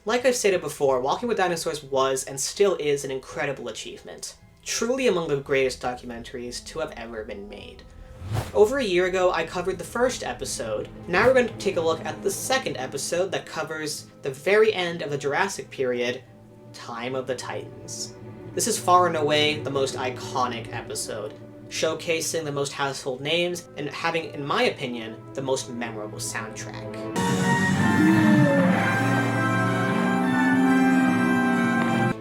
Like I've stated before, Walking with Dinosaurs was and still is an incredible achievement. Truly among the greatest documentaries to have ever been made. Over a year ago, I covered the first episode. Now we're going to take a look at the second episode that covers the very end of the Jurassic period, Time of the Titans. This is far and away the most iconic episode, showcasing the most household names and having, in my opinion, the most memorable soundtrack.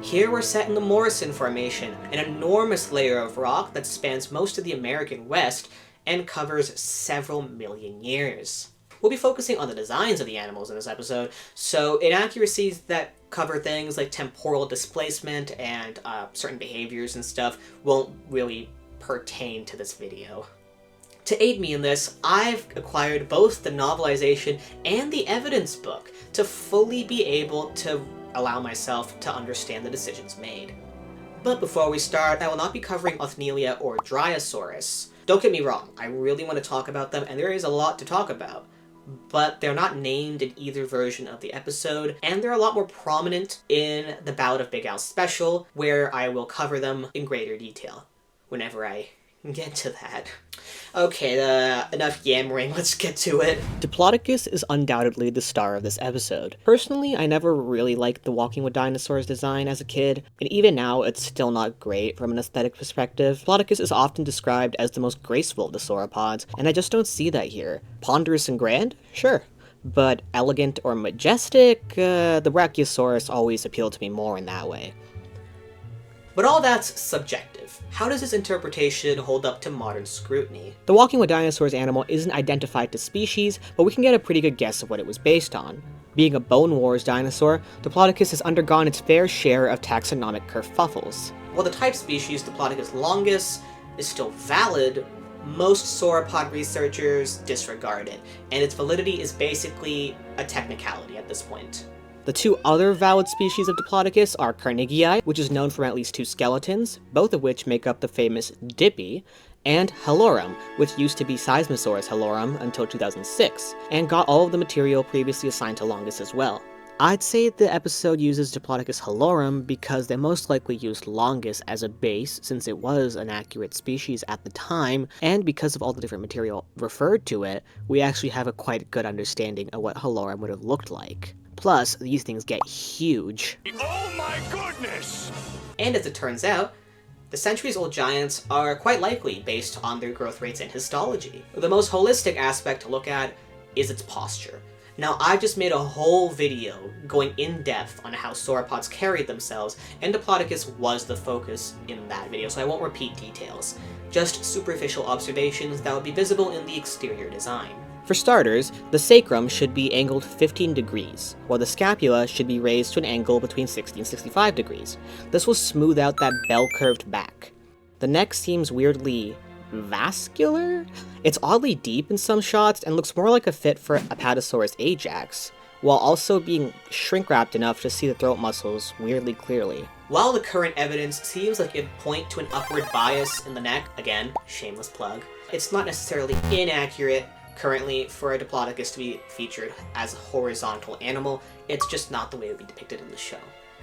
Here we're set in the Morrison Formation, an enormous layer of rock that spans most of the American West and covers several million years. We'll be focusing on the designs of the animals in this episode, so inaccuracies that cover things like temporal displacement and certain behaviors and stuff won't really pertain to this video. To aid me in this, I've acquired both the novelization and the evidence book to fully be able to allow myself to understand the decisions made. But before we start, I will not be covering Othnielia or Dryosaurus. Don't get me wrong, I really want to talk about them, and there is a lot to talk about. But they're not named in either version of the episode, and they're a lot more prominent in the Ballad of Big Al special, where I will cover them in greater detail whenever I get to that. Okay, enough yammering, let's get to it. Diplodocus is undoubtedly the star of this episode. Personally, I never really liked the Walking with Dinosaurs design as a kid, and even now it's still not great from an aesthetic perspective. Diplodocus is often described as the most graceful of the sauropods, and I just don't see that here. Ponderous and grand? Sure. But elegant or majestic? The Brachiosaurus always appealed to me more in that way. But all that's subjective. How does this interpretation hold up to modern scrutiny? The Walking with Dinosaurs animal isn't identified to species, but we can get a pretty good guess of what it was based on. Being a Bone Wars dinosaur, Diplodocus has undergone its fair share of taxonomic kerfuffles. While the type species Diplodocus longus is still valid, most sauropod researchers disregard it, and its validity is basically a technicality at this point. The two other valid species of Diplodocus are Carnegii, which is known from at least 2 skeletons, both of which make up the famous Dippy, and Hallorum, which used to be Seismosaurus hallorum until 2006, and got all of the material previously assigned to Longus as well. I'd say the episode uses Diplodocus hallorum because they most likely used Longus as a base since it was an accurate species at the time, and because of all the different material referred to it, we actually have a quite good understanding of what hallorum would have looked like. Plus, these things get huge. Oh my goodness! And as it turns out, the centuries-old giants are quite likely based on their growth rates and histology. The most holistic aspect to look at is its posture. Now, I just made a whole video going in depth on how sauropods carried themselves, and Diplodocus was the focus in that video, so I won't repeat details. Just superficial observations that would be visible in the exterior design. For starters, the sacrum should be angled 15 degrees, while the scapula should be raised to an angle between 60 and 65 degrees. This will smooth out that bell-curved back. The neck seems weirdly vascular? It's oddly deep in some shots and looks more like a fit for Apatosaurus ajax, while also being shrink-wrapped enough to see the throat muscles weirdly clearly. While the current evidence seems like it'd point to an upward bias in the neck, again, shameless plug, it's not necessarily inaccurate currently for a Diplodocus to be featured as a horizontal animal. It's just not the way it would be depicted in the show.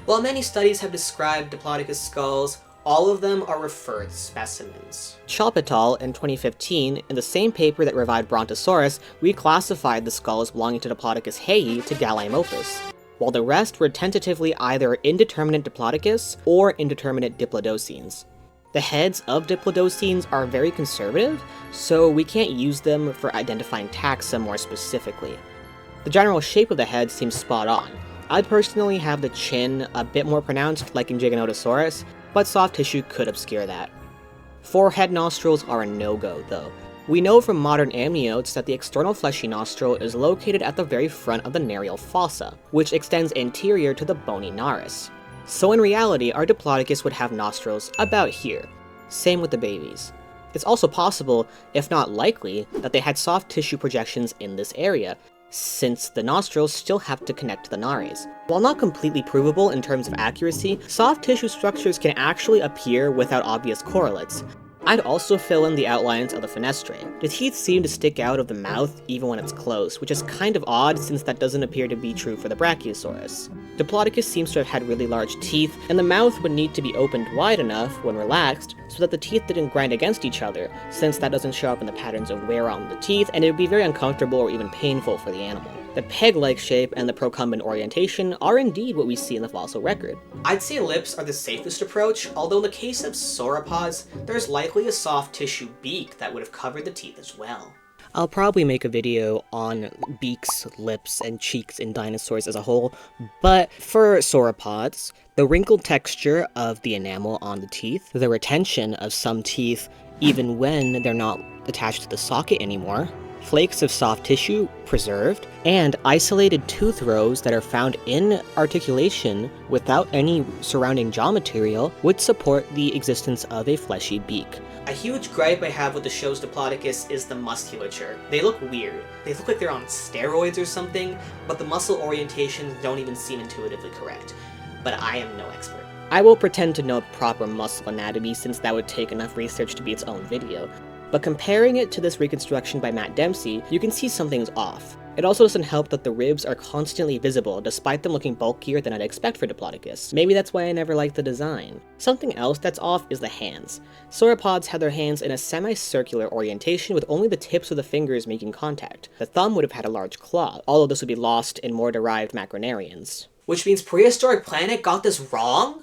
While many studies have described Diplodocus skulls, all of them are referred specimens. Chop et al. In 2015, in the same paper that revived Brontosaurus, reclassified the skulls belonging to Diplodocus heyi to Galeamopus, while the rest were tentatively either indeterminate Diplodocus or indeterminate Diplodocines. The heads of Diplodocines are very conservative, so we can't use them for identifying taxa more specifically. The general shape of the head seems spot on. I'd personally have the chin a bit more pronounced like in Giganotosaurus, but soft tissue could obscure that. Forehead nostrils are a no-go, though. We know from modern amniotes that the external fleshy nostril is located at the very front of the narial fossa, which extends anterior to the bony nares. So in reality, our Diplodocus would have nostrils about here. Same with the babies. It's also possible, if not likely, that they had soft tissue projections in this area, since the nostrils still have to connect to the nares. While not completely provable in terms of accuracy, soft tissue structures can actually appear without obvious correlates. I'd also fill in the outlines of the fenestrae. The teeth seem to stick out of the mouth even when it's closed, which is kind of odd since that doesn't appear to be true for the Brachiosaurus. Diplodocus seems to have had really large teeth, and the mouth would need to be opened wide enough when relaxed so that the teeth didn't grind against each other, since that doesn't show up in the patterns of wear on the teeth, and it would be very uncomfortable or even painful for the animal. The peg-like shape and the procumbent orientation are indeed what we see in the fossil record. I'd say lips are the safest approach, although in the case of sauropods, there's likely a soft tissue beak that would have covered the teeth as well. I'll probably make a video on beaks, lips, and cheeks in dinosaurs as a whole, but for sauropods, the wrinkled texture of the enamel on the teeth, the retention of some teeth even when they're not attached to the socket anymore, flakes of soft tissue preserved, and isolated tooth rows that are found in articulation without any surrounding jaw material would support the existence of a fleshy beak. A huge gripe I have with the show's Diplodocus is the musculature. They look weird. They look like they're on steroids or something, but the muscle orientations don't even seem intuitively correct. But I am no expert. I will pretend to know proper muscle anatomy since that would take enough research to be its own video. But comparing it to this reconstruction by Matt Dempsey, you can see something's off. It also doesn't help that the ribs are constantly visible, despite them looking bulkier than I'd expect for Diplodocus. Maybe that's why I never liked the design. Something else that's off is the hands. Sauropods had their hands in a semicircular orientation with only the tips of the fingers making contact. The thumb would have had a large claw, although this would be lost in more derived macronarians. Which means Prehistoric Planet got this wrong?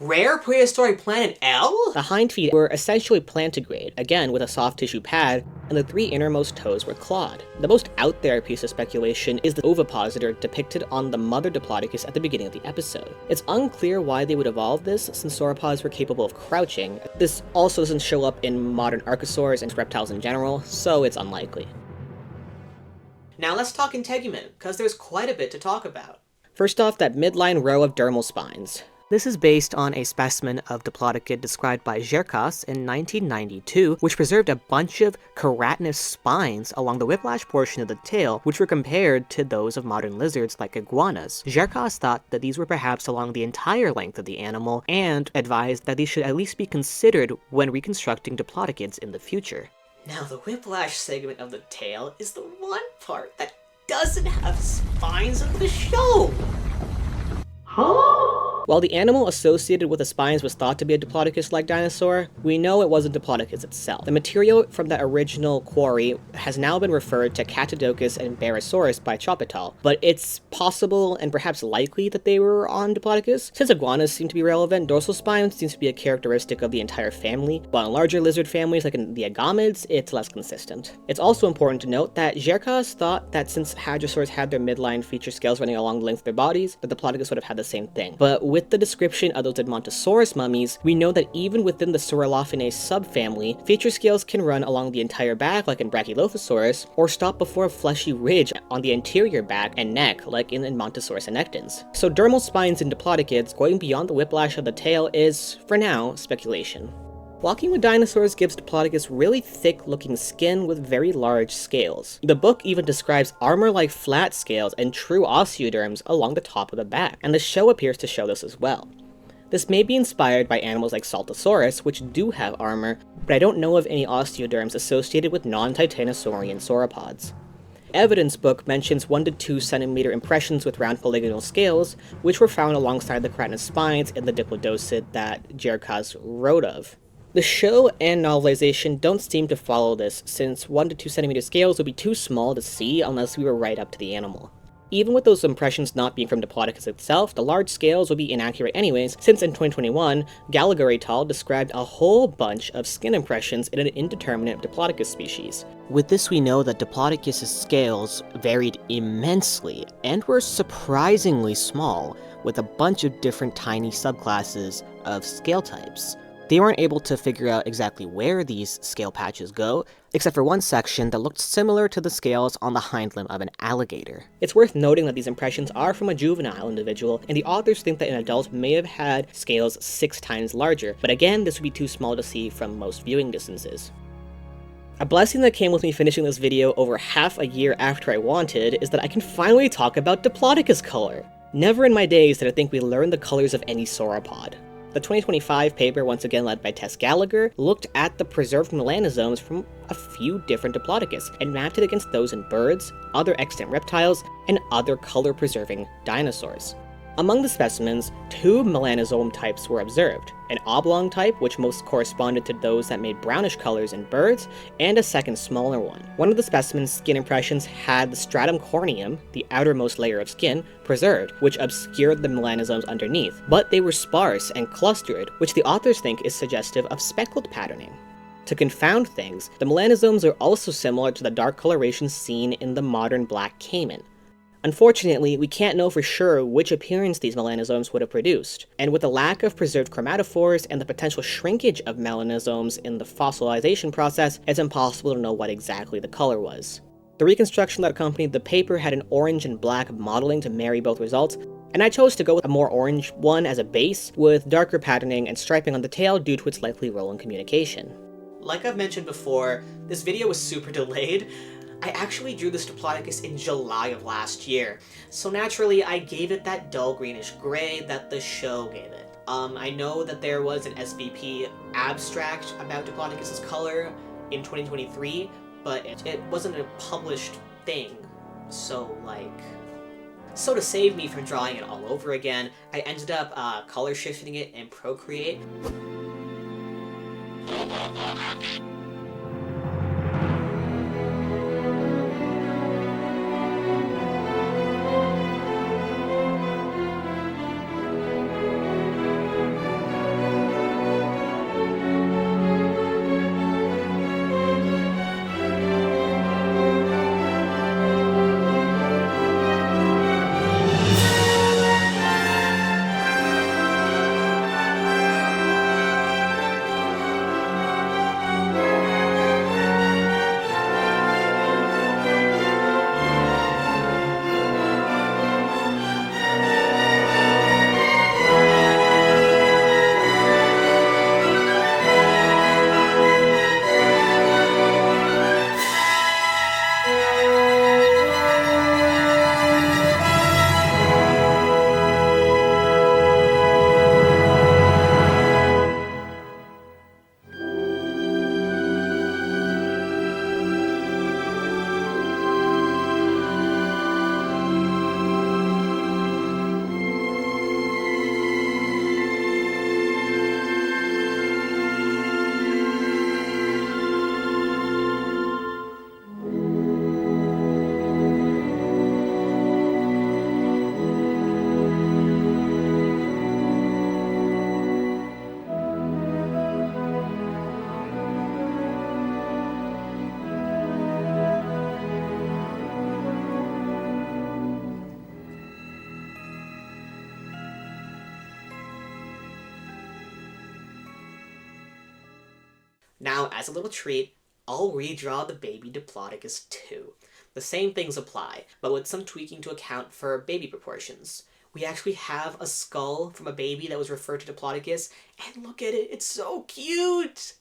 Rare Prehistoric Planet L? The hind feet were essentially plantigrade, again with a soft tissue pad, and the three innermost toes were clawed. The most out there piece of speculation is the ovipositor depicted on the mother Diplodocus at the beginning of the episode. It's unclear why they would evolve this, since sauropods were capable of crouching. This also doesn't show up in modern archosaurs and reptiles in general, so it's unlikely. Now let's talk integument, because there's quite a bit to talk about. First off, that midline row of dermal spines. This is based on a specimen of Diplodocus described by Zherkas in 1992, which preserved a bunch of keratinous spines along the whiplash portion of the tail, which were compared to those of modern lizards like iguanas. Zherkas thought that these were perhaps along the entire length of the animal, and advised that these should at least be considered when reconstructing Diplodocus in the future. Now, the whiplash segment of the tail is the one part that doesn't have spines in the show! Huh? While the animal associated with the spines was thought to be a Diplodocus-like dinosaur, we know it wasn't Diplodocus itself. The material from that original quarry has now been referred to Catodocus and Barrowsaurus by Chopital, but it's possible and perhaps likely that they were on Diplodocus. Since iguanas seem to be relevant, dorsal spine seems to be a characteristic of the entire family, while in larger lizard families like in the agamids, it's less consistent. It's also important to note that Zherkas thought that since hadrosaurs had their midline feature scales running along the length of their bodies, the Diplodocus would have had the same thing. But with the description of those Edmontosaurus mummies, we know that even within the Saurolophinae subfamily, feature scales can run along the entire back like in Brachiosaurus, or stop before a fleshy ridge on the anterior back and neck like in Edmontosaurus annectens. So dermal spines in Diplodocus going beyond the whiplash of the tail is, for now, speculation. Walking with dinosaurs gives Diplodocus really thick-looking skin with very large scales. The book even describes armor-like flat scales and true osteoderms along the top of the back, and the show appears to show this as well. This may be inspired by animals like Saltosaurus, which do have armor, but I don't know of any osteoderms associated with non-titanosaurian sauropods. Evidence book mentions 1 to 2 centimeter impressions with round polygonal scales, which were found alongside the keratinous spines in the Diplodocid that Zherkas wrote of. The show and novelization don't seem to follow this, since 1 to 2 centimeter scales would be too small to see unless we were right up to the animal. Even with those impressions not being from Diplodocus itself, the large scales would be inaccurate anyways, since in 2021, Gallagher et al. Described a whole bunch of skin impressions in an indeterminate Diplodocus species. With this we know that Diplodocus' scales varied immensely, and were surprisingly small, with a bunch of different tiny subclasses of scale types. They weren't able to figure out exactly where these scale patches go, except for one section that looked similar to the scales on the hind limb of an alligator. It's worth noting that these impressions are from a juvenile individual, and the authors think that an adult may have had scales 6 times larger, but again, this would be too small to see from most viewing distances. A blessing that came with me finishing this video over half a year after I wanted is that I can finally talk about Diplodocus color. Never in my days did I think we learned the colors of any sauropod. The 2025 paper, once again led by Tess Gallagher, looked at the preserved melanosomes from a few different Diplodocus and mapped it against those in birds, other extant reptiles, and other color-preserving dinosaurs. Among the specimens, two melanosome types were observed, an oblong type, which most corresponded to those that made brownish colors in birds, and a second smaller one. One of the specimen's skin impressions had the stratum corneum, the outermost layer of skin, preserved, which obscured the melanosomes underneath, but they were sparse and clustered, which the authors think is suggestive of speckled patterning. To confound things, the melanosomes are also similar to the dark coloration seen in the modern black caiman. Unfortunately, we can't know for sure which appearance these melanosomes would have produced, and with the lack of preserved chromatophores and the potential shrinkage of melanosomes in the fossilization process, it's impossible to know what exactly the color was. The reconstruction that accompanied the paper had an orange and black modeling to marry both results, and I chose to go with a more orange one as a base, with darker patterning and striping on the tail due to its likely role in communication. Like I've mentioned before, this video was super delayed. I actually drew this Diplodocus in July of last year, so naturally I gave it that dull greenish gray that the show gave it. I know that there was an SVP abstract about Diplodocus's color in 2023, but it wasn't a published thing, so to save me from drawing it all over again, I ended up color shifting it in Procreate. Now, as a little treat, I'll redraw the baby Diplodocus too. The same things apply, but with some tweaking to account for baby proportions. We actually have a skull from a baby that was referred to Diplodocus, and look at it, it's so cute!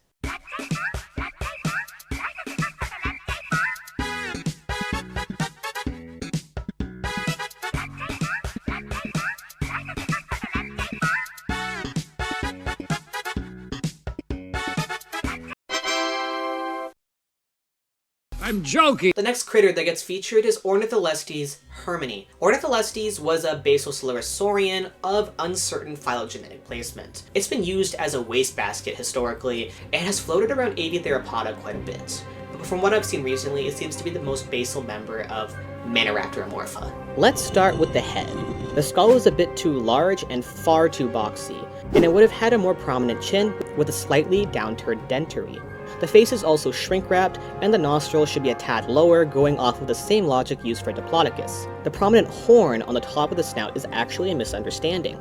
I'm joking! The next critter that gets featured is Ornitholestes hermini. Ornitholestes was a basocellulosaurian of uncertain phylogenetic placement. It's been used as a wastebasket historically, and has floated around Aviotheropoda quite a bit. But from what I've seen recently, it seems to be the most basal member of Maniraptoromorpha. Let's start with the head. The skull is a bit too large and far too boxy, and it would have had a more prominent chin with a slightly downturned dentary. The face is also shrink-wrapped, and the nostrils should be a tad lower, going off of the same logic used for Diplodocus. The prominent horn on the top of the snout is actually a misunderstanding.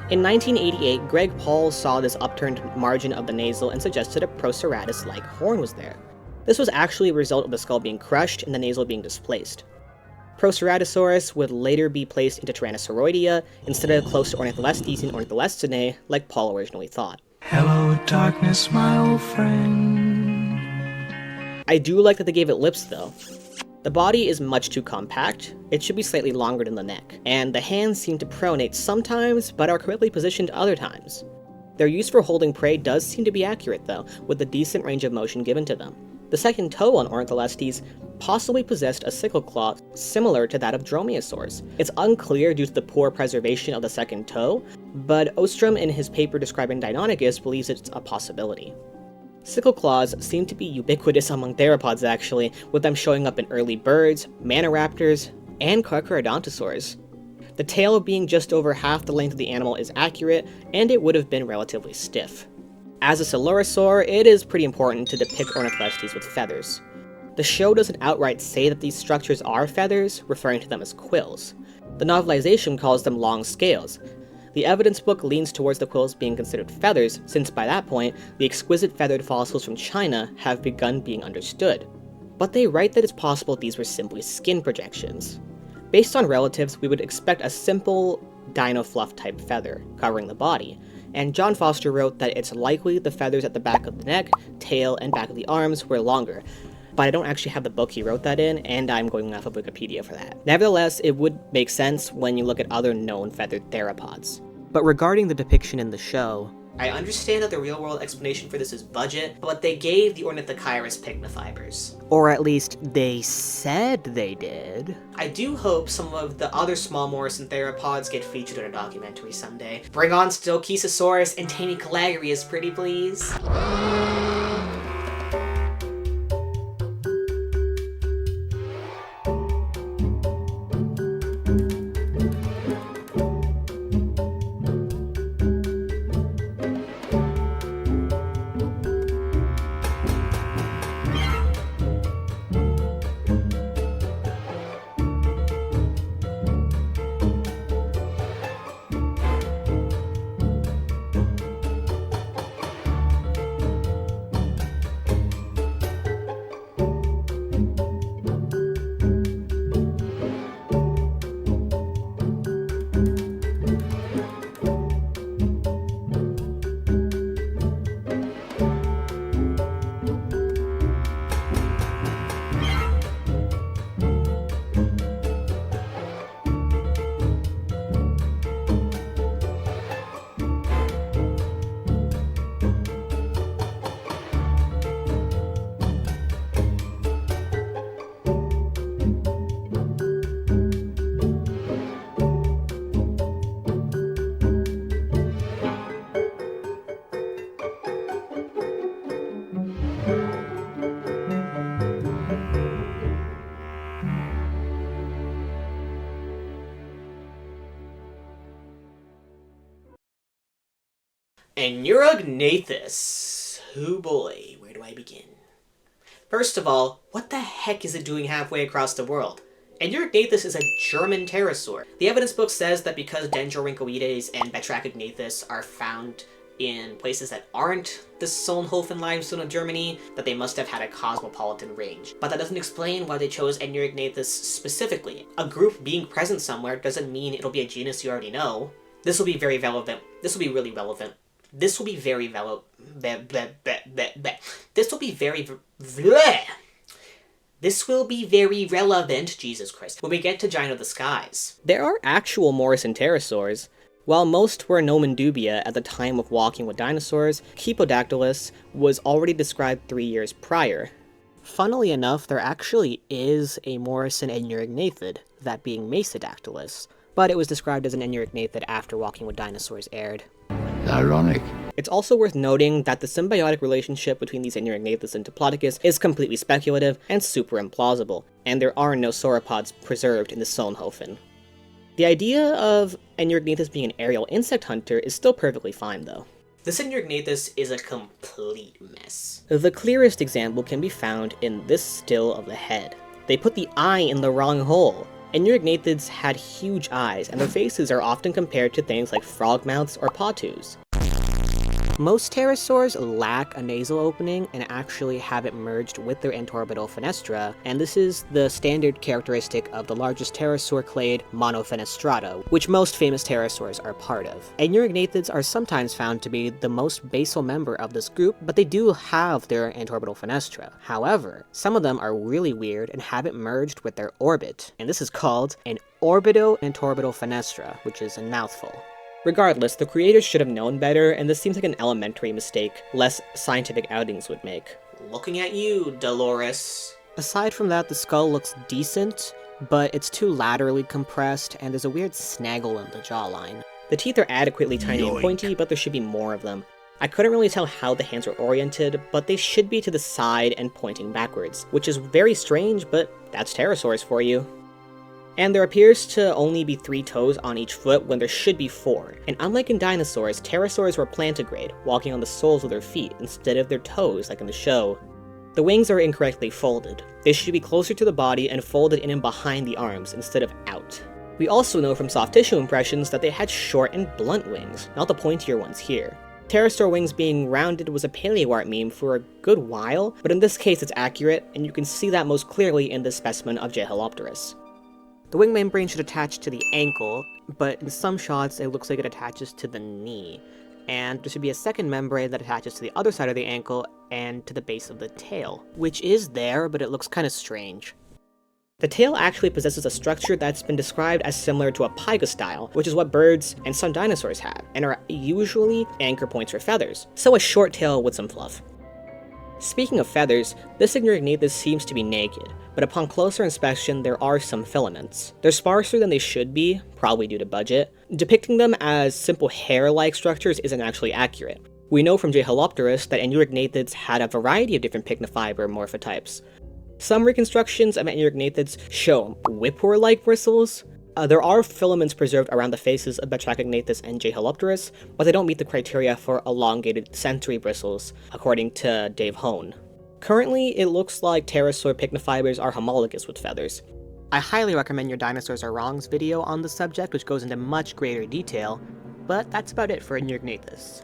In 1988, Greg Paul saw this upturned margin of the nasal and suggested a Proceratops-like horn was there. This was actually a result of the skull being crushed and the nasal being displaced. Proceratosaurus would later be placed into Tyrannosauroidea instead of close to Ornitholestes and Ornitholestinae like Paul originally thought. Hello, darkness, my old friend. I do like that they gave it lips though. The body is much too compact, it should be slightly longer than the neck, and the hands seem to pronate sometimes, but are correctly positioned other times. Their use for holding prey does seem to be accurate though, with a decent range of motion given to them. The second toe on Ornitholestes possibly possessed a sickle claw similar to that of Dromaeosaurus. It's unclear due to the poor preservation of the second toe, but Ostrom in his paper describing Deinonychus believes it's a possibility. Sickle claws seem to be ubiquitous among theropods actually, with them showing up in early birds, maniraptors, and Carcharodontosaurs. The tail being just over half the length of the animal is accurate, and it would have been relatively stiff. As a Coelurosaur, it is pretty important to depict Ornitholestes with feathers. The show doesn't outright say that these structures are feathers, referring to them as quills. The novelization calls them long scales. The evidence book leans towards the quills being considered feathers, since by that point, the exquisite feathered fossils from China have begun being understood. But they write that it's possible these were simply skin projections. Based on relatives, we would expect a simple dino fluff type feather, covering the body, and John Foster wrote that it's likely the feathers at the back of the neck, tail, and back of the arms were longer, but I don't actually have the book he wrote that in, and I'm going off of Wikipedia for that. Nevertheless, it would make sense when you look at other known feathered theropods. But regarding the depiction in the show, I understand that the real-world explanation for this is budget, but they gave the Ornithochirus pycnofibers. Or at least they said they did. I do hope some of the other small Morrison theropods get featured in a documentary someday. Bring on Stegosaurus and Taenicolagrius, pretty please. Anurognathus. Oh boy, where do I begin? First of all, what the heck is it doing halfway across the world? Anurognathus is a German pterosaur. The evidence book says that because Dendrorhynchoides and Batrachognathus are found in places that aren't the Solnhofen limestone of Germany, that they must have had a cosmopolitan range. But that doesn't explain why they chose Anurognathus specifically. A group being present somewhere doesn't mean it'll be a genus you already know. This will be very relevant. This will be really relevant. This will be very This will be very relevant, Jesus Christ, when we get to Gino the Skies. There are actual Morrison pterosaurs. While most were nomen dubia at the time of Walking with Dinosaurs, Kipodactylus was already described 3 years prior. Funnily enough, there actually is a Morrison Anurognathid, that being Mesodactylus, but it was described as an Anurognathid after Walking with Dinosaurs aired. Ironic. It's also worth noting that the symbiotic relationship between these Anurognathus and Diplodocus is completely speculative and super implausible, and there are no sauropods preserved in the Solnhofen. The idea of Anurognathus being an aerial insect hunter is still perfectly fine, though. This Anurognathus is a complete mess. The clearest example can be found in this still of the head. They put the eye in the wrong hole. Anurognathid's had huge eyes, and their faces are often compared to things like frog mouths or patus. Most pterosaurs lack a nasal opening and actually have it merged with their antorbital fenestra, and this is the standard characteristic of the largest pterosaur clade, Monofenestrata, which most famous pterosaurs are part of. Anurognathid's are sometimes found to be the most basal member of this group, but they do have their antorbital fenestra. However, some of them are really weird and have it merged with their orbit, and this is called an orbito-antorbital fenestra, which is a mouthful. Regardless, the creators should have known better, and this seems like an elementary mistake less scientific outings would make. looking at you, Dolores. Aside from that, the skull looks decent, but it's too laterally compressed, and there's a weird snaggle in the jawline. The teeth are adequately tiny and pointy, but there should be more of them. I couldn't really tell how the hands are oriented, but they should be to the side and pointing backwards, which is very strange, but that's pterosaurs for you. And there appears to only be 3 toes on each foot when there should be 4, and unlike in dinosaurs, pterosaurs were plantigrade, walking on the soles of their feet instead of their toes like in the show. The wings are incorrectly folded. They should be closer to the body and folded in and behind the arms instead of out. We also know from soft tissue impressions that they had short and blunt wings, not the pointier ones here. Pterosaur wings being rounded was a paleoart meme for a good while, but in this case it's accurate, and you can see that most clearly in this specimen of Jehalopterus. The wing membrane should attach to the ankle, but in some shots it looks like it attaches to the knee, and there should be a second membrane that attaches to the other side of the ankle and to the base of the tail, which is there, but it looks kind of strange. The tail actually possesses a structure that's been described as similar to a pygostyle, which is what birds and some dinosaurs have, and are usually anchor points for feathers, so a short tail with some fluff. Speaking of feathers, this Anurognathus seems to be naked, but upon closer inspection there are some filaments. They're sparser than they should be, probably due to budget. Depicting them as simple hair-like structures isn't actually accurate. We know from Jehalopterus that Anurognathus had a variety of different pycnofiber morphotypes. Some reconstructions of Anurognathus show whippoor-like bristles. There are filaments preserved around the faces of Brachiosaurus and Jehalopterus, but they don't meet the criteria for elongated sensory bristles, according to Dave Hone. Currently, it looks like pterosaur pycnofibers are homologous with feathers. I highly recommend your Dinosaurs Are Wrongs video on the subject, which goes into much greater detail, but that's about it for Anurognathus.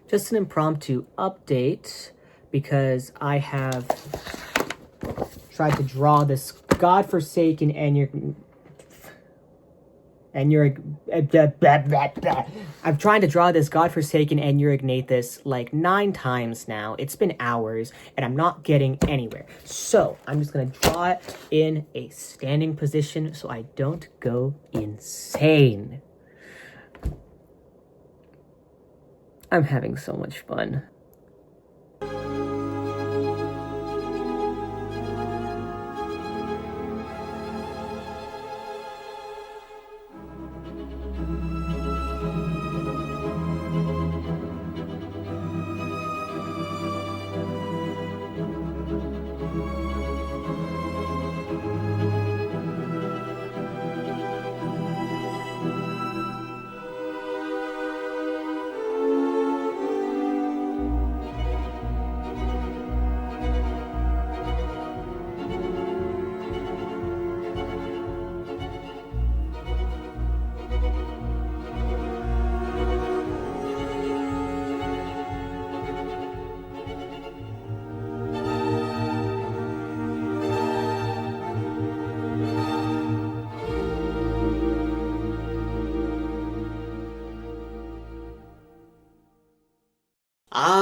Just an impromptu update, because I have tried to draw this godforsaken I'm trying to draw this godforsaken Anurognathus like 9 times now. It's been hours, and I'm not getting anywhere. So, I'm just gonna draw it in a standing position so I don't go insane. I'm having so much fun.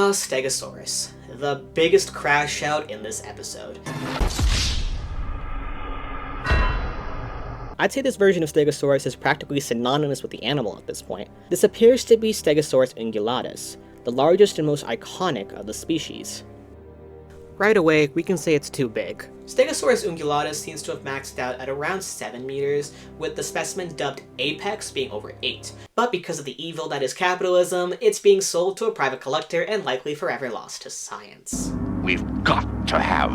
Stegosaurus, the biggest crash out in this episode. I'd say this version of Stegosaurus is practically synonymous with the animal at this point. This appears to be Stegosaurus ungulatus, the largest and most iconic of the species. Right away, we can say it's too big. Stegosaurus ungulatus seems to have maxed out at around 7 meters, with the specimen dubbed Apex being over 8. But because of the evil that is capitalism, it's being sold to a private collector and likely forever lost to science. We've got to have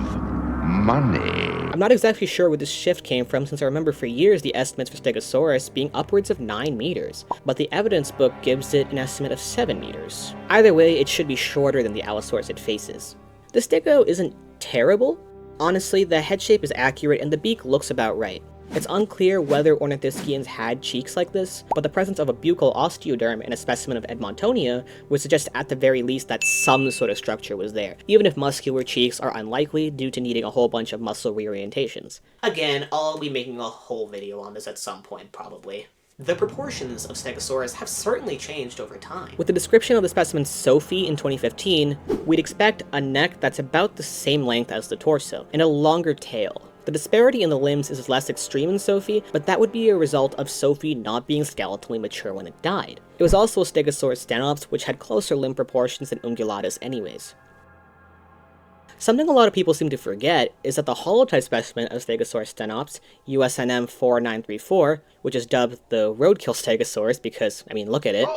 money. I'm not exactly sure where this shift came from, since I remember for years the estimates for Stegosaurus being upwards of 9 meters, but the evidence book gives it an estimate of 7 meters. Either way, it should be shorter than the Allosaurus it faces. The Stego isn't terrible. Honestly, the head shape is accurate and the beak looks about right. It's unclear whether Ornithischians had cheeks like this, but the presence of a buccal osteoderm in a specimen of Edmontonia would suggest at the very least that some sort of structure was there, even if muscular cheeks are unlikely due to needing a whole bunch of muscle reorientations. Again, I'll be making a whole video on this at some point, probably. The proportions of Stegosaurus have certainly changed over time. With the description of the specimen Sophie in 2015, we'd expect a neck that's about the same length as the torso, and a longer tail. The disparity in the limbs is less extreme in Sophie, but that would be a result of Sophie not being skeletally mature when it died. It was also a Stegosaurus stenops, which had closer limb proportions than Ungulatus anyways. Something a lot of people seem to forget is that the holotype specimen of Stegosaurus stenops, USNM 4934, which is dubbed the roadkill Stegosaurus because, I mean, look at it,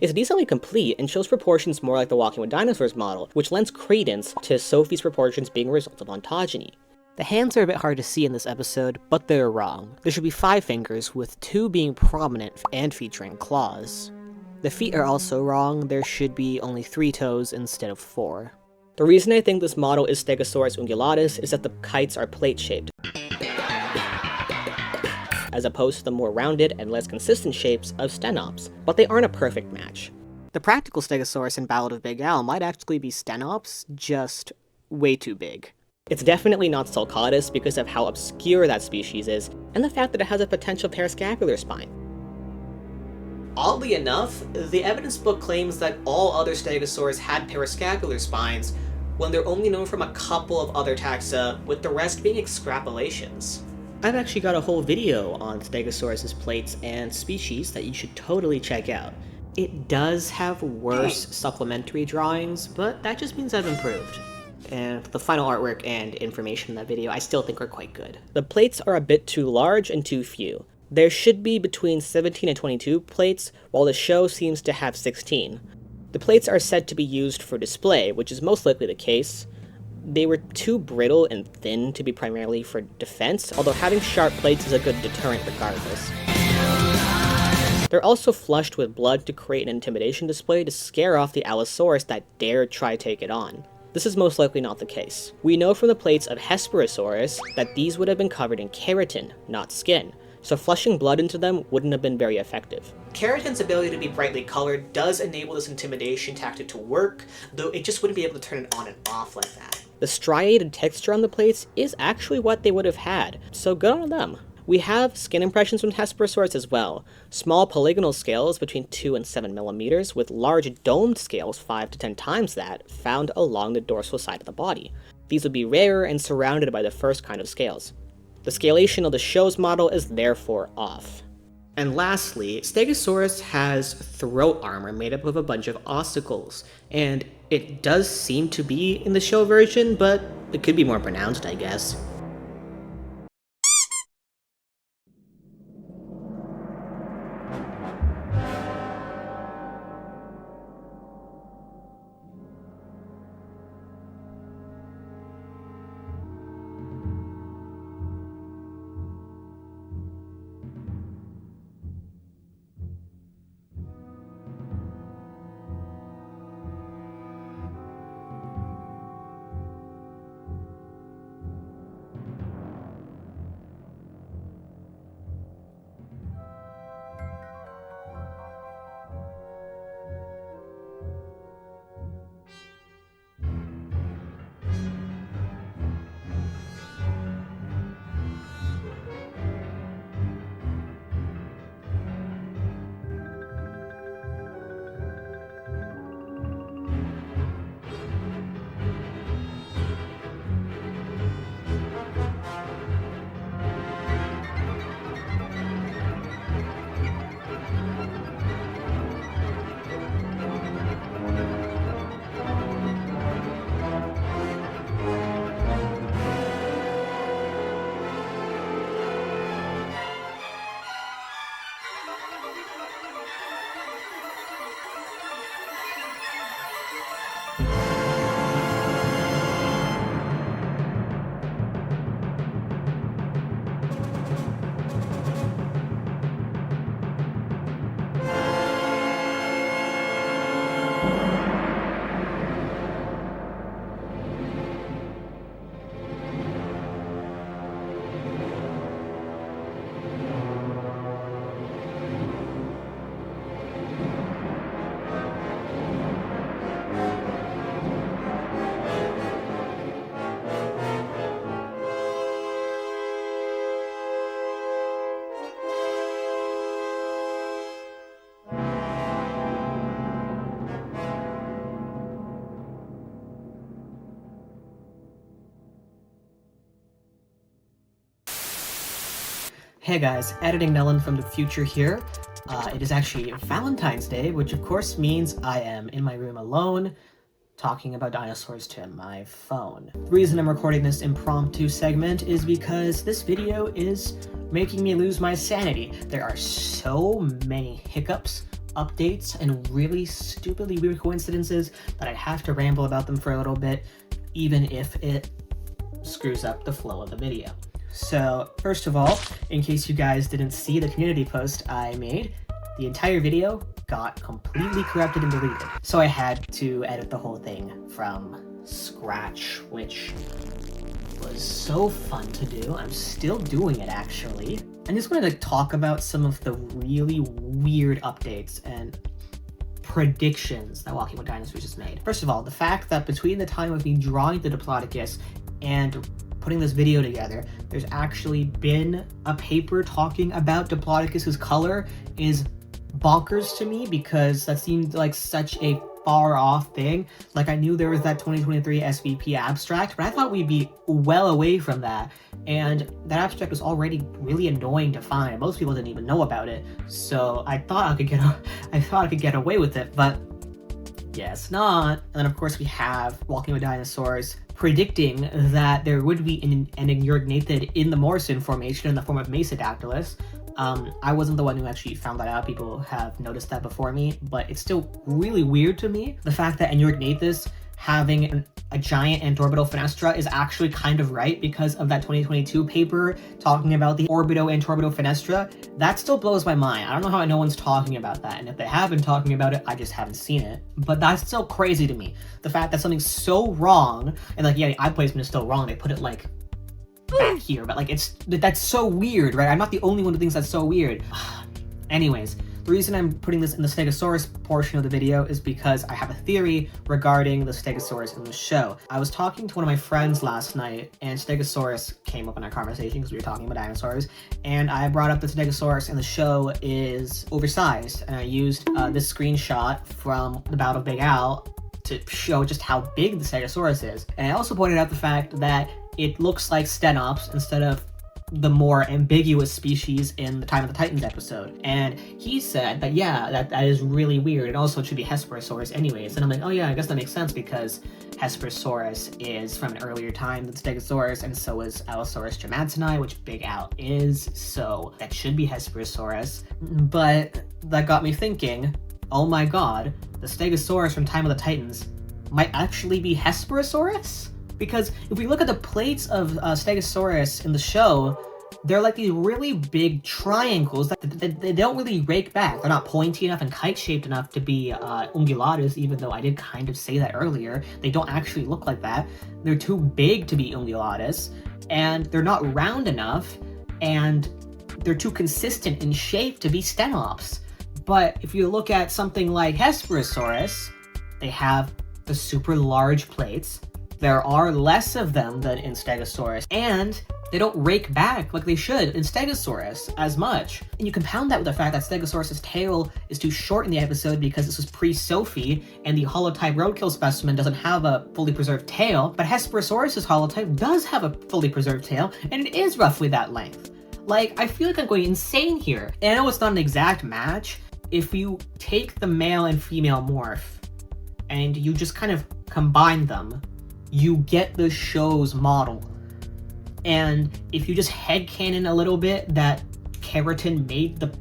is decently complete and shows proportions more like the Walking with Dinosaurs model, which lends credence to Sophie's proportions being a result of ontogeny. The hands are a bit hard to see in this episode, but they're wrong. There should be 5 fingers, with 2 being prominent and featuring claws. The feet are also wrong, there should be only 3 toes instead of 4. The reason I think this model is Stegosaurus ungulatus is that the kites are plate-shaped, as opposed to the more rounded and less consistent shapes of stenops, but they aren't a perfect match. The practical Stegosaurus in Ballad of Big Al might actually be stenops, just way too big. It's definitely not sulcatus because of how obscure that species is, and the fact that it has a potential parascapular spine. Oddly enough, the evidence book claims that all other Stegosaurs had parascapular spines, when they're only known from a couple of other taxa, with the rest being extrapolations. I've actually got a whole video on Stegosaurus' plates and species that you should totally check out. It does have worse supplementary drawings, but that just means I've improved. And the final artwork and information in that video I still think are quite good. The plates are a bit too large and too few. There should be between 17 and 22 plates, while the show seems to have 16. The plates are said to be used for display, which is most likely the case. They were too brittle and thin to be primarily for defense, although having sharp plates is a good deterrent regardless. They're also flushed with blood to create an intimidation display to scare off the Allosaurus that dare try take it on. This is most likely not the case. We know from the plates of Hesperosaurus that these would have been covered in keratin, not skin, so flushing blood into them wouldn't have been very effective. Keratin's ability to be brightly colored does enable this intimidation tactic to work, though it just wouldn't be able to turn it on and off like that. The striated texture on the plates is actually what they would have had, so good on them. We have skin impressions from Hesperosaurus as well, small polygonal scales between 2 and 7 millimeters, with large domed scales 5 to 10 times that, found along the dorsal side of the body. These would be rarer and surrounded by the first kind of scales. The scalation of the show's model is therefore off. And lastly, Stegosaurus has throat armor made up of a bunch of ossicles, and it does seem to be in the show version, but it could be more pronounced, I guess. Hey guys, Editing Nellen from the future here. It is actually Valentine's Day, which of course means I am in my room alone, talking about dinosaurs to my phone. The reason I'm recording this impromptu segment is because this video is making me lose my sanity. There are so many hiccups, updates, and really stupidly weird coincidences that I'd have to ramble about them for a little bit, even if it screws up the flow of the video. So, first of all, in case you guys didn't see the community post I made, the entire video got completely corrupted and deleted. So I had to edit the whole thing from scratch, which was so fun to do. I'm still doing it, actually. I just wanted to talk about some of the really weird updates and predictions that Walking with Dinosaurs just made. First of all, the fact that between the time of me drawing the Diplodocus and putting this video together, there's actually been a paper talking about Diplodocus's color is bonkers to me, because that seemed like such a far off thing. Like, I knew there was that 2023 SVP abstract, but I thought we'd be well away from that. And that abstract was already really annoying to find. Most people didn't even know about it. So I thought I could get away with it, but guess not. And then of course we have Walking with Dinosaurs predicting that there would be an Anurognathus in the Morrison formation in the form of Mesadactylus. I wasn't the one who actually found that out. People have noticed that before me, but it's still really weird to me. The fact that Anurognathus having a giant antorbital fenestra is actually kind of right because of that 2022 paper talking about the orbido-antorbital fenestra. That still blows my mind. I don't know how no one's talking about that, and if they have been talking about it, I just haven't seen it. But that's still crazy to me. The fact that something's so wrong, and like, yeah, the eye placement is still wrong. They put it like back here, but like that's so weird, right? I'm not the only one who thinks that's so weird. Anyways, the reason I'm putting this in the Stegosaurus portion of the video is because I have a theory regarding the Stegosaurus in the show. I was talking to one of my friends last night, and Stegosaurus came up in our conversation because we were talking about dinosaurs, and I brought up that Stegosaurus in the show is oversized, and I used this screenshot from the Battle of Big Al to show just how big the Stegosaurus is. And I also pointed out the fact that it looks like Stenops instead of the more ambiguous species in the Time of the Titans episode. And he said that, yeah, that is really weird, and also it should be Hesperosaurus anyways. And I'm like, oh yeah, I guess that makes sense, because Hesperosaurus is from an earlier time than Stegosaurus, and so is Allosaurus germansoni, which Big Al is, so that should be Hesperosaurus. But that got me thinking, oh my god, the Stegosaurus from Time of the Titans might actually be Hesperosaurus? Because if we look at the plates of Stegosaurus in the show, they're like these really big triangles that they don't really rake back. They're not pointy enough and kite-shaped enough to be ungulatus, even though I did kind of say that earlier. They don't actually look like that. They're too big to be ungulatus, and they're not round enough, and they're too consistent in shape to be Stenops. But if you look at something like Hesperosaurus, they have the super large plates. There are less of them than in Stegosaurus, and they don't rake back like they should in Stegosaurus as much. And you compound that with the fact that Stegosaurus' tail is too short in the episode because this was pre-Sophie, and the holotype roadkill specimen doesn't have a fully preserved tail, but Hesperosaurus' holotype does have a fully preserved tail, and it is roughly that length. Like, I feel like I'm going insane here. And I know it's not an exact match. If you take the male and female morph, and you just kind of combine them, you get the show's model. And if you just headcanon a little bit that keratin made the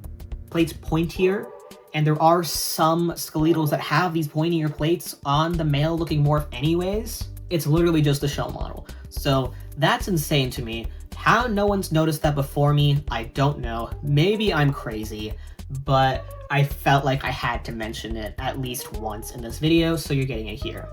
plates pointier, and there are some skeletals that have these pointier plates on the male looking morph anyways, it's literally just the show model. So that's insane to me. How no one's noticed that before me, I don't know. Maybe I'm crazy, but I felt like I had to mention it at least once in this video, so you're getting it here.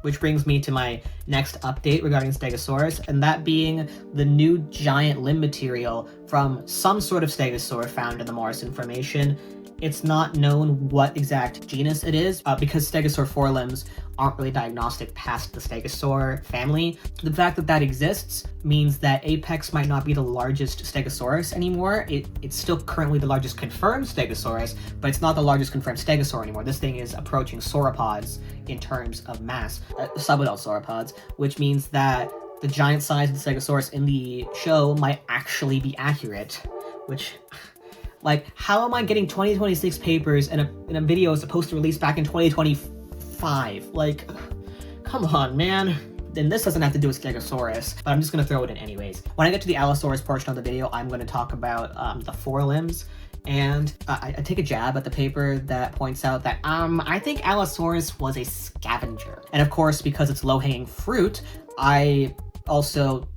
Which brings me to my next update regarding Stegosaurus, and that being the new giant limb material from some sort of stegosaur found in the Morrison Formation. It's not known what exact genus it is, because stegosaur forelimbs aren't really diagnostic past the stegosaur family. The fact that that exists means that Apex might not be the largest stegosaurus anymore. It's still currently the largest confirmed stegosaurus, but it's not the largest confirmed stegosaur anymore. This thing is approaching sauropods in terms of mass, subadult sauropods, which means that the giant size of the stegosaurus in the show might actually be accurate, which, like, how am I getting 2026 papers in a video supposed to release back in 2025? Like, come on, man. Then this doesn't have to do with Stegosaurus, but I'm just gonna throw it in anyways. When I get to the Allosaurus portion of the video, I'm gonna talk about the forelimbs, and I take a jab at the paper that points out that I think Allosaurus was a scavenger. And of course, because it's low-hanging fruit, I also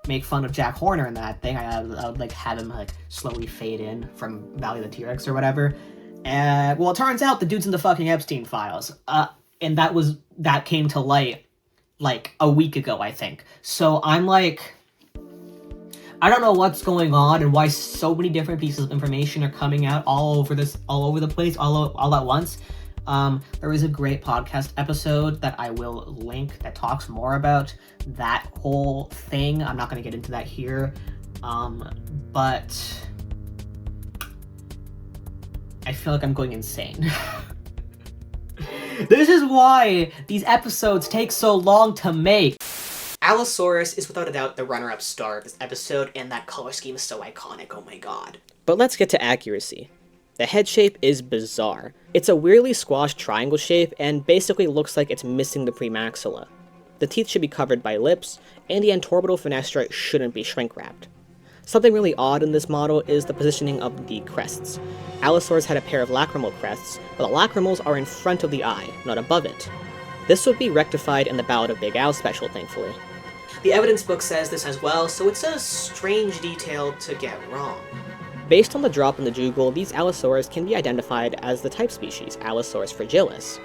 make fun of Jack Horner in that thing. I would like have him like slowly fade in from Valley of the T-Rex or whatever. And well, it turns out the dude's in the fucking Epstein files. And that came to light like a week ago, I think. So I'm like, I don't know what's going on and why so many different pieces of information are coming out all over the place, all at once. There is a great podcast episode that I will link that talks more about that whole thing. I'm not going to get into that here, but I feel like I'm going insane. This is why these episodes take so long to make. Allosaurus is without a doubt the runner-up star of this episode, and that color scheme is so iconic, oh my god. But let's get to accuracy. The head shape is bizarre. It's a weirdly squashed triangle shape and basically looks like it's missing the premaxilla. The teeth should be covered by lips, and the antorbital fenestra shouldn't be shrink-wrapped. Something really odd in this model is the positioning of the crests. Allosaurus had a pair of lacrimal crests, but the lacrimals are in front of the eye, not above it. This would be rectified in the Ballad of Big Al special, thankfully. The evidence book says this as well, so it's a strange detail to get wrong. Based on the drop in the jugal, these Allosaurus can be identified as the type species, Allosaurus fragilis.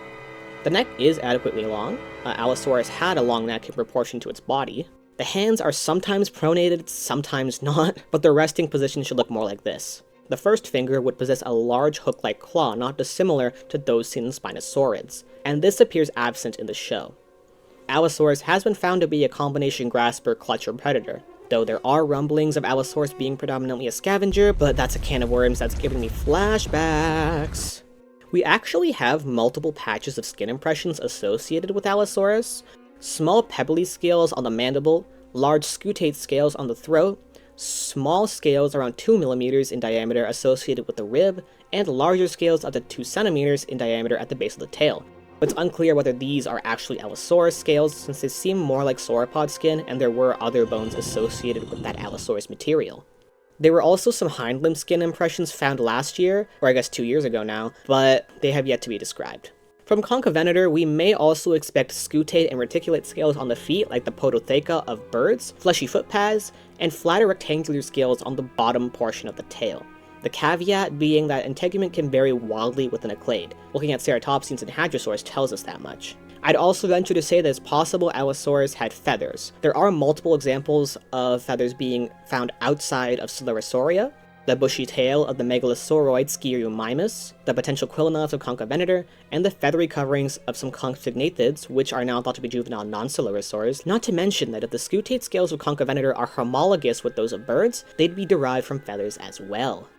The neck is adequately long. Allosaurus had a long neck in proportion to its body. The hands are sometimes pronated, sometimes not, but their resting position should look more like this. The first finger would possess a large hook-like claw not dissimilar to those seen in Spinosaurids, and this appears absent in the show. Allosaurus has been found to be a combination grasper, clutcher, predator, though there are rumblings of Allosaurus being predominantly a scavenger, but that's a can of worms that's giving me flashbacks. We actually have multiple patches of skin impressions associated with Allosaurus. Small pebbly scales on the mandible, large scutate scales on the throat, small scales around 2 mm in diameter associated with the rib, and larger scales up to 2 cm in diameter at the base of the tail. But it's unclear whether these are actually Allosaurus scales, since they seem more like sauropod skin, and there were other bones associated with that Allosaurus material. There were also some hind limb skin impressions found last year, or I guess 2 years ago now, but they have yet to be described. From Conchovenator, we may also expect scutate and reticulate scales on the feet like the podotheca of birds, fleshy foot pads, and flatter rectangular scales on the bottom portion of the tail. The caveat being that integument can vary wildly within a clade. Looking at ceratopsians and hadrosaurs tells us that much. I'd also venture to say that it's possible Allosaurus had feathers. There are multiple examples of feathers being found outside of Coelurosauria, the bushy tail of the megalosauroid Sciuromymus, the potential quillinods of Conchovenator, and the feathery coverings of some conchognathids, which are now thought to be juvenile non-Coelurosaurs, not to mention that if the scutate scales of Conchovenator are homologous with those of birds, they'd be derived from feathers as well.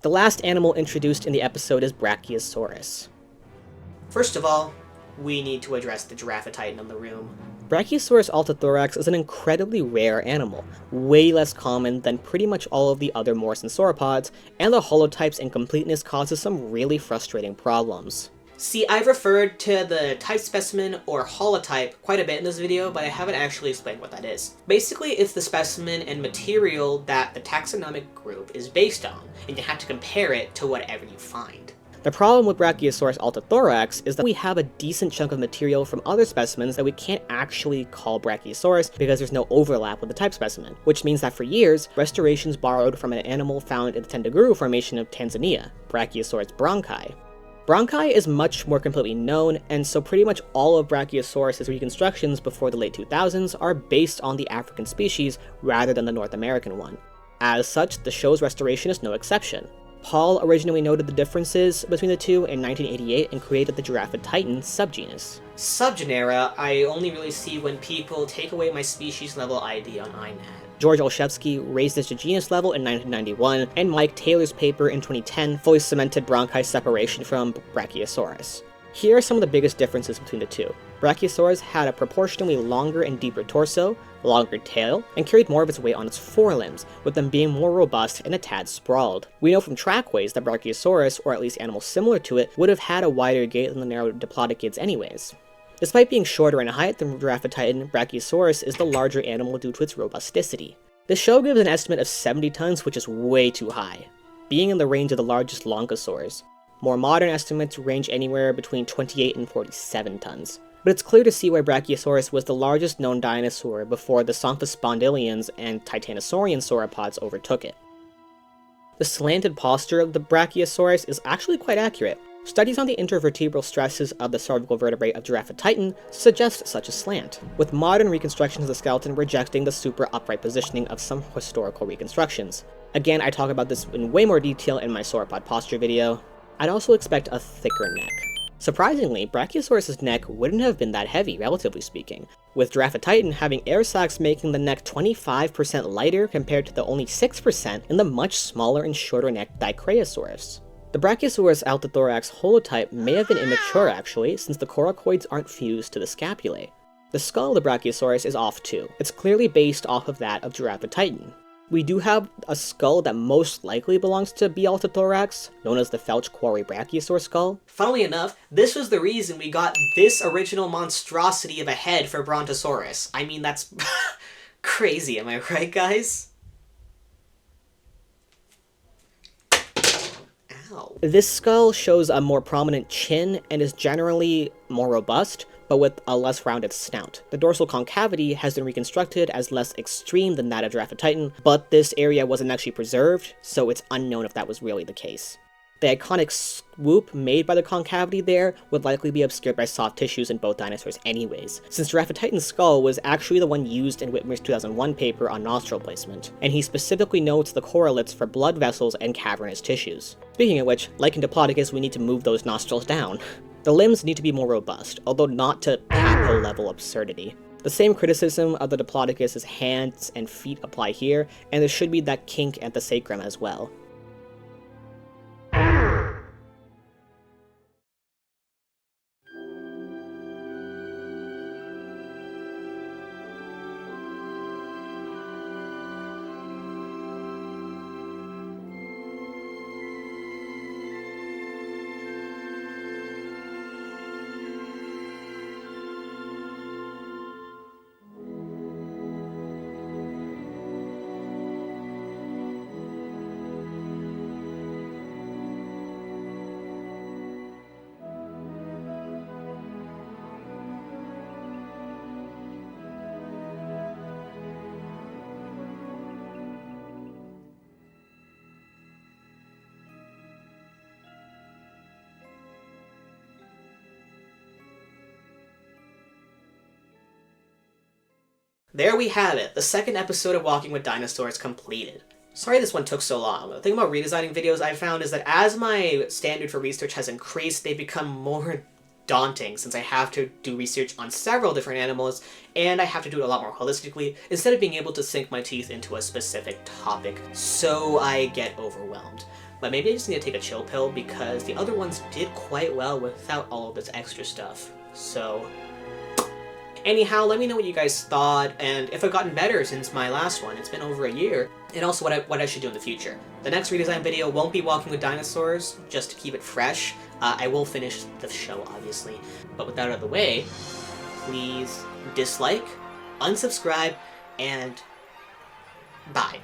The last animal introduced in the episode is Brachiosaurus. First of all, we need to address the giraffe titan in the room. Brachiosaurus altithorax is an incredibly rare animal, way less common than pretty much all of the other Morrison sauropods, and the holotype's incompleteness causes some really frustrating problems. See, I've referred to the type specimen or holotype quite a bit in this video, but I haven't actually explained what that is. Basically, it's the specimen and material that the taxonomic group is based on, and you have to compare it to whatever you find. The problem with Brachiosaurus altithorax is that we have a decent chunk of material from other specimens that we can't actually call Brachiosaurus because there's no overlap with the type specimen, which means that for years, restorations borrowed from an animal found in the Tendaguru Formation of Tanzania, Brachiosaurus bronchi. Bronchi is much more completely known, and so pretty much all of Brachiosaurus' reconstructions before the late 2000s are based on the African species rather than the North American one. As such, the show's restoration is no exception. Paul originally noted the differences between the two in 1988 and created the Giraffe Titan subgenus. Subgenera, I only really see when people take away my species level ID on INAT. George Olszewski raised this to genus level in 1991, and Mike Taylor's paper in 2010 fully cemented bronchi separation from Brachiosaurus. Here are some of the biggest differences between the two. Brachiosaurus had a proportionally longer and deeper torso, longer tail, and carried more of its weight on its forelimbs, with them being more robust and a tad sprawled. We know from trackways that Brachiosaurus, or at least animals similar to it, would have had a wider gait than the narrow Diplodocids anyways. Despite being shorter in height than Giraffe Titan, Brachiosaurus is the larger animal due to its robusticity. The show gives an estimate of 70 tons, which is way too high, being in the range of the largest Longosaurs. More modern estimates range anywhere between 28 and 47 tons. But it's clear to see why Brachiosaurus was the largest known dinosaur before the Somphospondylians and Titanosaurian sauropods overtook it. The slanted posture of the Brachiosaurus is actually quite accurate. Studies on the intervertebral stresses of the cervical vertebrae of Giraffe Titan suggest such a slant, with modern reconstructions of the skeleton rejecting the super upright positioning of some historical reconstructions. Again, I talk about this in way more detail in my sauropod posture video. I'd also expect a thicker neck. Surprisingly, Brachiosaurus' neck wouldn't have been that heavy, relatively speaking, with Giraffe Titan having air sacs making the neck 25% lighter compared to the only 6% in the much smaller and shorter necked Dicraeosaurus. The Brachiosaurus altithorax holotype may have been immature actually, since the coracoids aren't fused to the scapulae. The skull of the Brachiosaurus is off too. It's clearly based off of that of Giraffe Titan. We do have a skull that most likely belongs to B. altithorax, known as the Felch Quarry Brachiosaur skull. Funnily enough, this was the reason we got this original monstrosity of a head for Brontosaurus. I mean, that's crazy, am I right, guys? Ow. This skull shows a more prominent chin and is generally more robust, but with a less rounded snout. The dorsal concavity has been reconstructed as less extreme than that of Giraffe Titan, but this area wasn't actually preserved, so it's unknown if that was really the case. The iconic swoop made by the concavity there would likely be obscured by soft tissues in both dinosaurs anyways, since Giraffe Titan's skull was actually the one used in Whitmer's 2001 paper on nostril placement, and he specifically notes the correlates for blood vessels and cavernous tissues. Speaking of which, like in Diplodocus, we need to move those nostrils down. The limbs need to be more robust, although not to Papo-level absurdity. The same criticism of the Diplodocus' hands and feet apply here, and there should be that kink at the sacrum as well. There we have it, the second episode of Walking with Dinosaurs completed. Sorry this one took so long. The thing about redesigning videos I found is that as my standard for research has increased, they've become more daunting since I have to do research on several different animals, and I have to do it a lot more holistically, instead of being able to sink my teeth into a specific topic, so I get overwhelmed. but maybe I just need to take a chill pill because the other ones did quite well without all of this extra stuff. So, anyhow, let me know what you guys thought, and if I've gotten better since my last one. It's been over a year, and also what I should do in the future. The next redesign video won't be walking with dinosaurs, just to keep it fresh. I will finish the show, obviously. But with that out of the way, please dislike, unsubscribe, and bye.